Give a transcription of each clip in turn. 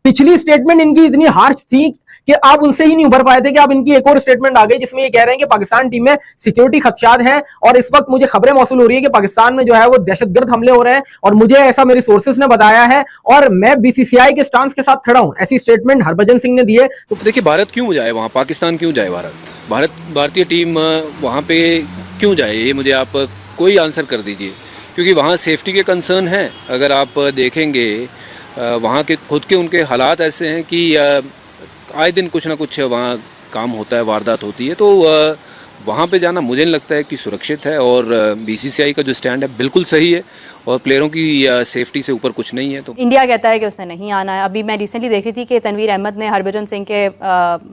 पिछली स्टेटमेंट इनकी इतनी हार्श थी कि आप उनसे ही नहीं उभर पाए थे कि आप इनकी एक और स्टेटमेंट आ गई जिसमें ये कह रहे हैं कि पाकिस्तान टीम में सिक्योरिटी खदशात हैं और इस वक्त मुझे खबरें मौसूल हो रही है कि पाकिस्तान में जो है वो दहशतगर्द हमले हो रहे हैं और मुझे ऐसा मेरी सोर्सेस ने बताया है और मैं बीसीसीआई के स्टांस के साथ खड़ा हूं। ऐसी स्टेटमेंट हरभजन सिंह ने दी है। तो देखिए, भारत क्यों जाए वहाँ, पाकिस्तान क्यों जाए भारतीय टीम वहाँ पे क्यों जाए, ये मुझे आप कोई आंसर कर दीजिए। क्योंकि वहाँ सेफ्टी के कंसर्न हैं। अगर आप देखेंगे वहाँ के खुद के उनके हालात ऐसे हैं कि आए दिन कुछ ना कुछ वहाँ काम होता है, वारदात होती है। तो वहाँ पे जाना मुझे नहीं लगता है कि सुरक्षित है और बीसीसीआई का जो स्टैंड है बिल्कुल सही है और प्लेयरों की सेफ्टी से ऊपर कुछ नहीं है। तो इंडिया कहता है कि उसने नहीं आना है। अभी मैं रिसेंटली देख रही थी कि तनवीर अहमद ने हरभजन सिंह के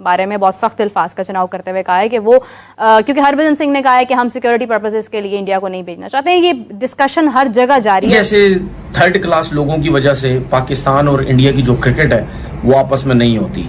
बारे में बहुत सख्त अल्फाज का चुनाव करते हुए कहा है कि वो क्योंकि हरभजन सिंह ने कहा है कि हम सिक्योरिटी पर्पसेस के लिए इंडिया को नहीं भेजना चाहते हैं। ये डिस्कशन हर जगह जारी है। जैसे थर्ड क्लास लोगों की वजह से पाकिस्तान और इंडिया की जो क्रिकेट है वो आपस में नहीं होती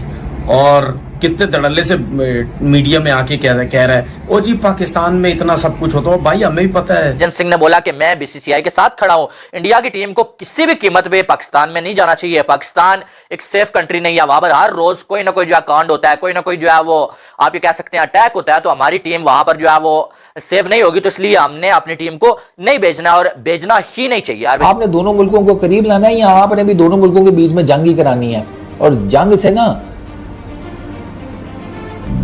और कितने धड़ल्ले से मीडिया में आके कह रहा है ओ जी पाकिस्तान में इतना सब कुछ होता है। भाई हमें भी पता है। हरभजन सिंह ने बोला कि मैं बीसीसीआई के साथ खड़ा हूं, इंडिया की टीम को किसी भी कीमत पे पाकिस्तान में नहीं जाना चाहिए। पाकिस्तान एक सेफ कंट्री नहीं है, वहां पर हर रोज कोई ना कोई जो है कांड होता है, कोई ना कोई जो है वो आप ये कह सकते हैं अटैक होता है। तो हमारी टीम वहां पर जो है वो सेफ नहीं होगी, तो इसलिए हमने अपनी टीम को नहीं भेजना और भेजना ही नहीं चाहिए। आपने दोनों मुल्कों को करीब लाना है या आपने भी दोनों मुल्कों के बीच में जंग ही करानी है? और जंग से ना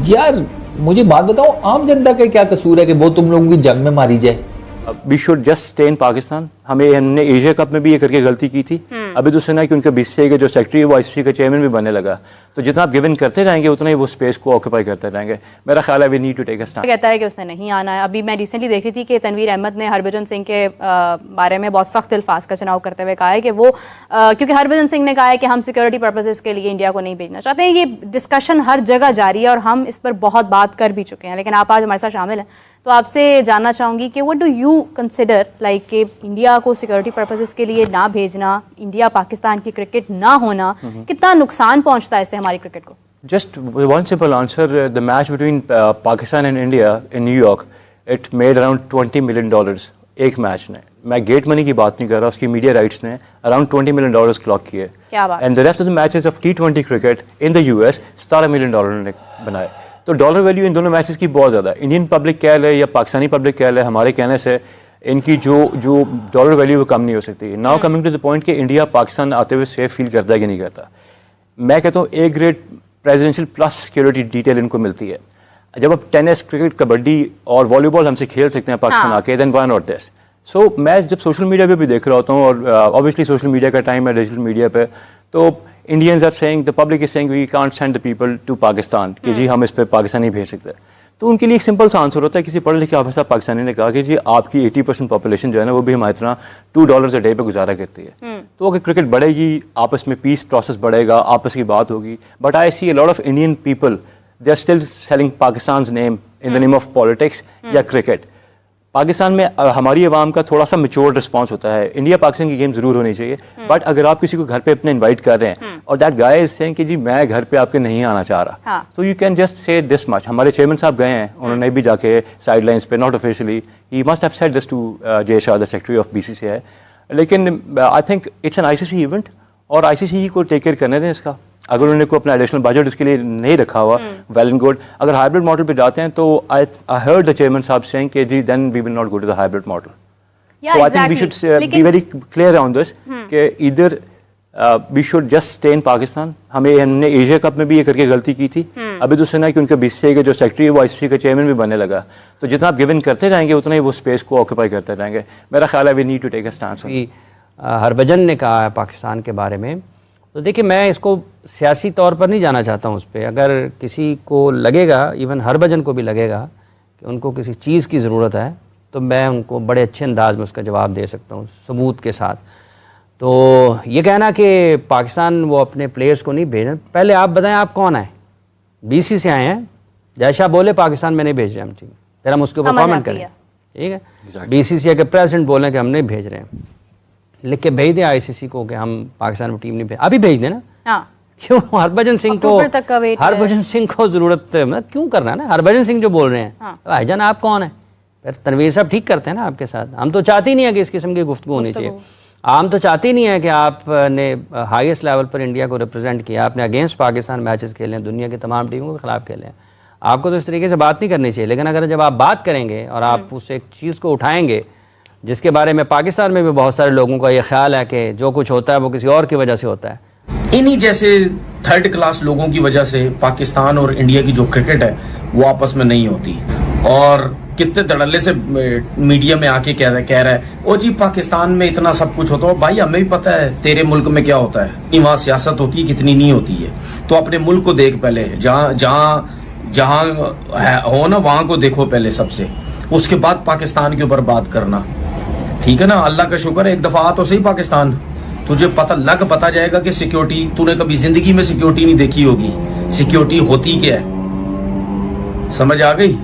यार मुझे बात बताओ, आम जनता का क्या कसूर है कि वो तुम लोगों की जंग में मारी जाए? We should just stay in Pakistan. हमने एशिया कप में भी ये करके गलती की थी। अभी तो सुना है कि उनके बीसीसीआई के जो सेक्रेटरी है वो आईसीसी का चेयरमैन भी बनने लगा। तो जितना आप गिवन करते रहेंगे उतना ही वो स्पेस को ऑक्यूपाई करते रहेंगे। मेरा ख्याल है we need to take a stand. कहता है कि उसने नहीं आना है। अभी मैं रिसेंटली देख रही थी कि तनवीर अहमद ने हरभजन सिंह के बारे में बहुत सख्त अल्फाज का चुनाव करते हुए कहा है कि वो क्योंकि हरभजन सिंह ने कहा है कि हम सिक्योरिटी पर्पसेस के लिए इंडिया को नहीं भेजना चाहते हैं। ये डिस्कशन हर जगह जारी है और हम इस पर बहुत बात कर भी चुके हैं, लेकिन आप आज हमारे साथ शामिल हैं तो आपसे जानना चाहूँगी कि what do you consider like कि इंडिया को सिक्योरिटी पर्पसेस के लिए ना भेजना, इंडिया पाकिस्तान की क्रिकेट ना होना कितना नुकसान पहुंचता है इससे हमारी क्रिकेट को? Just one simple answer. The match between Pakistan and India in New York, it made around $20 million एक मैच ने। मैं गेट मनी की बात नहीं कर रहा, उसकी मीडिया राइट्स ने अराउंड $20 million क्लॉक किए। क्या बात? And the rest of the matches of T20 cricket in the US $17 million ने बनाए। तो डॉलर वैल्यू इन दोनों मैचेस की बहुत ज़्यादा। इंडियन पब्लिक कह ले या पाकिस्तानी पब्लिक कह ले, हमारे कहने से इनकी जो डॉलर वैल्यू वो कम नहीं हो सकती। Now coming to the point कि इंडिया पाकिस्तान आते हुए सेफ फील करता है कि नहीं करता, मैं कहता हूँ A grade presidential plus security detail इनको मिलती है। जब आप टेनिस, क्रिकेट, कबड्डी और वॉलीबॉल हमसे खेल सकते हैं पाकिस्तान आके, देन व्हाई नॉट दिस? सो मैं जब सोशल मीडिया पे भी देख रहा होता हूँ और ऑब्वियसली सोशल मीडिया का टाइम है डिजिटल मीडिया पे, तो Indians are saying, the public is saying we can't send the people to Pakistan कि जी हम इस पे पाकिस्तान नहीं भेज सकते। तो उनके लिए एक सिंपल सा आंसर होता है। किसी पढ़े लिखे ऑफिसर पाकिस्तानी ने कहा कि जी आपकी 80% पॉपुलेशन जो है ना वो भी हमारी तरह $2 a डे पे गुजारा करती है। तो अगर क्रिकेट बढ़ेगी, आपस में पीस प्रोसेस बढ़ेगा, आपस की बात होगी। But I see a lot of Indian people they are still selling Pakistan name in the name of politics या क्रिकेट। पाकिस्तान में हमारी आवाम का थोड़ा सा मैच्योर्ड रिस्पांस होता है। इंडिया पाकिस्तान की गेम जरूर होनी चाहिए, बट अगर आप किसी को घर पे अपने इनवाइट कर रहे हैं और दैट गाय इज सेइंग कि जी मैं घर पे आपके नहीं आना चाह रहा, तो you can just say this much. हमारे चेयरमैन साहब गए हैं, उन्होंने भी जाके साइड लाइन्स पे, not officially, he must have said this to Jay Shah, the secretary of BCCI. लेकिन I think it's an ICC event और आईसीसी ही को टेक केयर करने दें इसका। अगर उन्होंने कोई अपना एडिशनल बजट इसके लिए नहीं रखा हुआ, वेल एंड गुड। अगर हाइब्रिड मॉडल पे जाते हैं तो आई हर्ड द चेयरमैन साहब सेइंग कि जी then we will not go to the hybrid model. So I think we should be very clear on this कि इधर we should just stay in Pakistan. हमने एशिया कप में भी ये करके गलती की थी। अभी तो सुना है कि उनके बीसीसीआई के जो सेक्रेटरी है वो आईसीसी का चेयरमैन भी बनने लगा। तो जितना आप गिवन करते रहेंगे उतना ही वो स्पेस को ऑक्यूपाई करते रहेंगे। मेरा ख्याल है we need to take a stand. Harbhajan ने कहा है पाकिस्तान के बारे में, तो देखिए मैं इसको सियासी तौर पर नहीं जाना चाहता हूँ उस पर। अगर किसी को लगेगा, इवन हरभजन को भी लगेगा कि उनको किसी चीज़ की ज़रूरत है, तो मैं उनको बड़े अच्छे अंदाज में उसका जवाब दे सकता हूँ सबूत के साथ। तो ये कहना कि पाकिस्तान वो अपने प्लेयर्स को नहीं भेजना, पहले आप बताएं आप कौन है? बीसीसीआई हैं, जयशाह बोले पाकिस्तान में नहीं भेज रहे हम टीम, फिर हम उसके ऊपर कॉमेंट करें, ठीक है? बीसीसीआई के प्रेसिडेंट बोले कि हम नहीं भेज रहे हैं, लिख के भेज दें आईसीसी को कि हम पाकिस्तान में टीम नहीं भेज, अभी भेज दें ना। क्यों हरभजन सिंह को जरूरत मतलब क्यों करना है ना? हरभजन सिंह जो बोल रहे हैं, भाईजान आप कौन है? फिर तनवीर साहब ठीक करते हैं ना आपके साथ। हम तो चाहते ही नहीं है कि इस किस्म की गुफ्तगू होनी चाहिए। आम तो चाहते ही नहीं है कि आपने हाईएस्ट लेवल पर इंडिया को रिप्रेजेंट किया, आपने अगेंस्ट पाकिस्तान मैचेस खेले हैं, दुनिया की तमाम टीमों के खिलाफ खेले हैं, आपको तो इस तरीके से बात नहीं करनी चाहिए। लेकिन अगर जब आप बात करेंगे और आप उस एक चीज़ को उठाएंगे जिसके बारे में पाकिस्तान में भी बहुत सारे लोगों का ये ख्याल है कि जो कुछ होता है वो किसी और की वजह से होता है, इन्हीं जैसे थर्ड क्लास लोगों की वजह से पाकिस्तान और इंडिया की जो क्रिकेट है वो आपस में नहीं होती। और कितने धड़ल्ले से मीडिया में आके कह रहा है ओ जी पाकिस्तान में इतना सब कुछ होता है। भाई हमें भी पता है तेरे मुल्क में क्या होता है, कितनी वहां सियासत होती है, कितनी नहीं होती है। तो अपने मुल्क को देख पहले, जहां हो ना वहां को देखो पहले सबसे, उसके बाद पाकिस्तान के ऊपर बात करना, ठीक है ना। अल्लाह का शुक्र है एक दफा आ तो सही पाकिस्तान, तुझे पता जाएगा कि सिक्योरिटी, तूने कभी जिंदगी में सिक्योरिटी नहीं देखी होगी, सिक्योरिटी होती क्या है, समझ आ गई।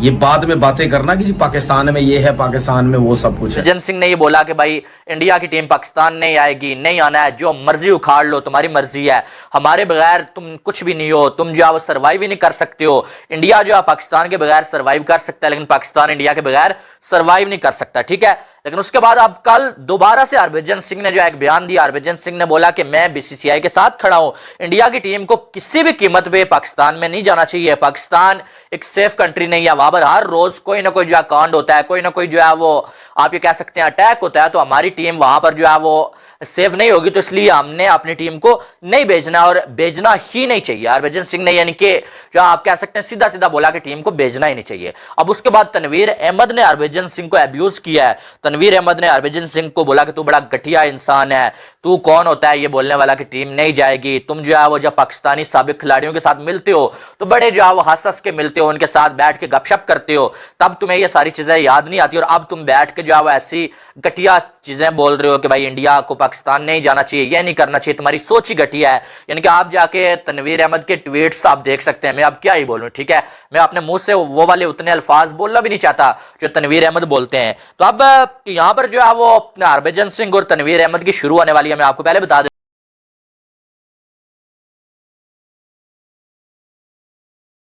ये बाद में बातें करना कि जी पाकिस्तान में ये है, पाकिस्तान में वो सब कुछ है। हरभजन सिंह ने ये बोला कि भाई इंडिया की टीम पाकिस्तान नहीं आएगी, नहीं आना है, जो मर्जी उखाड़ लो, तुम्हारी मर्जी है, हमारे बगैर तुम कुछ भी नहीं हो, तुम जो है वो सर्वाइव ही नहीं कर सकते हो। इंडिया जो है पाकिस्तान के बगैर सर्वाइव कर सकता है, लेकिन पाकिस्तान इंडिया के बगैर सर्वाइव नहीं कर सकता, ठीक है। लेकिन उसके बाद अब कल दोबारा से हरभजन सिंह ने जो एक बयान दिया। हरभजन सिंह ने बोला कि मैं बीसीसीआई के साथ खड़ा हूं, इंडिया की टीम को किसी भी कीमत पे पाकिस्तान में नहीं जाना चाहिए। पाकिस्तान एक सेफ कंट्री नहीं है, वहां पर हर रोज कोई ना कोई जो है कांड होता है, कोई ना कोई जो है वो आप ये कह सकते हैं अटैक होता है, तो हमारी टीम वहां पर जो है वो सेफ नहीं होगी, तो इसलिए हमने अपनी टीम को नहीं भेजना और भेजना ही नहीं चाहिए। हरभजन सिंह ने यानी कि जो आप कह सकते हैं सीधा सीधा बोला कि टीम को भेजना ही नहीं चाहिए। अब उसके बाद तनवीर अहमद ने हरभजन सिंह को अब्यूज किया है। तनवीर अहमद ने हरभजन सिंह को बोला कि तू बड़ा घटिया इंसान है, तू कौन होता है ये बोलने वाला कि टीम नहीं जाएगी, तुम जो है वो जब पाकिस्तानी साबिक खिलाड़ियों के साथ मिलते हो तो बड़े जो है वो हंस हंस के मिलते हो, उनके साथ बैठ के गपशप करते हो, तब तुम्हें ये सारी चीजें याद नहीं आती, और अब तुम बैठ के जो है वो ऐसी घटिया चीजें बोल रहे हो कि भाई इंडिया को पाकिस्तान नहीं जाना चाहिए, ये नहीं करना चाहिए, तुम्हारी सोच ही घटिया है। यानी कि आप जाके तनवीर अहमद के ट्वीट्स आप देख सकते हैं, मैं अब क्या ही बोलूं, ठीक है, मैं अपने मुंह से वो वाले उतने अल्फाज बोलना भी नहीं चाहता जो तनवीर अहमद बोलते हैं। तो अब यहाँ पर जो है वो हरभजन सिंह और तनवीर अहमद की शुरू होने वाली है, मैं आपको पहले बता